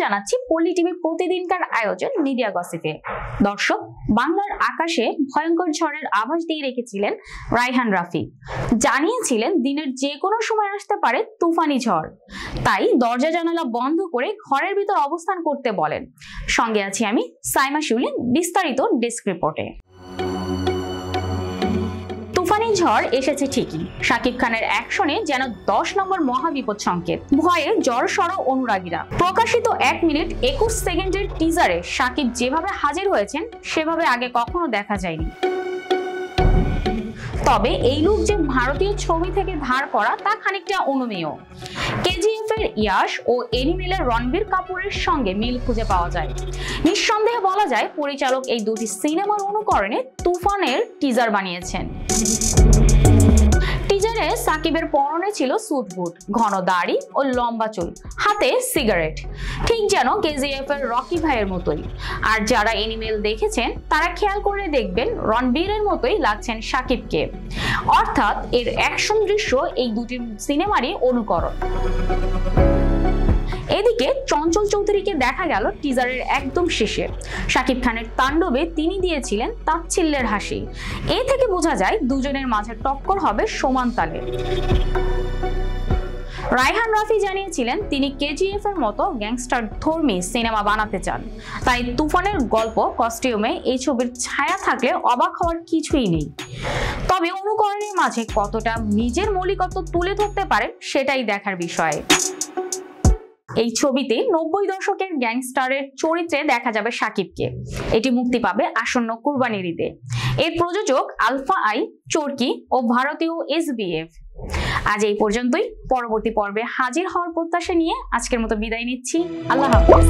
জানাচ্ছি পল্লী টিভি প্রতিদিনকার আয়োজন মিডিয়া গসিপে। দর্শক, বাংলার আকাশে ভয়ঙ্কর ঝড়ের আভাস দিয়ে রেখেছিলেন রায়হান রাফি। জানিয়েছিলেন দিনের যে কোনো সময় আসতে পারে তুফানি ঝড়, তাই দরজা জানালা বন্ধ করে ঘরের ভিতর অবস্থান করতে বলেন। সঙ্গে আছি আমি সাইমা শিউলি। বিস্তারিত ডেস্ক রিপোর্টে। তুফানি ঝড় এসেছে ঠিকই, শাকিব খানের অ্যাকশনে যেন 10 নম্বর মহাবিপদ সংকেত। ভয়ে জড়সড় অনুরাগীরা। প্রকাশিত 1 মিনিট 21 সেকেন্ডের টিজারে শাকিব যেভাবে হাজির হয়েছেন সেভাবে আগে কখনো দেখা যায়নি। তবে এই লুক যে ভারতীয় ছবি থেকে ধার করা তা খানিকটা অনুমেয়। কেজিএফ এর ইয়াশ ও এনিমেলের রণবীর কাপুরের সঙ্গে মিল খুঁজে পাওয়া যায়। নিঃসন্দেহে বলা যায় পরিচালক এই দুটি সিনেমার অনুকরণে তুফানের টিজার বানিয়েছেন। টিজারে সাকিবের পরনে ছিল স্যুট বুট, ঘন দাড়ি ও লম্বা চুল, হাতে সিগারেট, ঠিক যেন কেজিএফ এর রকি ভাইয়ের মতোই। আর যারা এনিমেল দেখেছেন তারা খেয়াল করে দেখবেন রণবীরের মতোই লাগছেন সাকিবকে। অর্থাৎ এর অ্যাকশন দৃশ্য এই দুটি সিনেমারই অনুকরণ। এদিকে চঞ্চল চৌধুরীকে দেখা গেল টিজারের একদম শেষে। শাকিব খানের তাণ্ডবে তিনি দিয়েছিলেন তাচ্ছিল্যের হাসি। এ থেকে বোঝা যায় দুজনের মাঝে টক্কর হবে সমান তালে। রায়হান রাফি জানিয়েছিলেন তিনি কেজিএফ এর মতো গ্যাংস্টার ধর্মী সিনেমা বানাতে চান, তাই তুফানের গল্প কস্টিউমে এই ছবির ছায়া থাকলে অবাক হওয়ার কিছুই নেই। তবে অনুকরণের মাঝে কতটা নিজের মৌলিকত্ব তুলে ধরতে পারে সেটাই দেখার বিষয়। এই ছবিতে 90 দশকের গ্যাংস্টারের চরিত্রে দেখা যাবে শাকিবকে। এটি মুক্তি পাবে আসন্ন কুরবানির ঈদে। এর প্রযোজক আলফা আই, চরকি ও ভারতীয় SBF। আজ এই পর্যন্তই। পরবর্তী পর্বে হাজির হওয়ার প্রত্যাশা নিয়ে আজকের মতো বিদায় নিচ্ছি। আল্লাহ হাফেজ।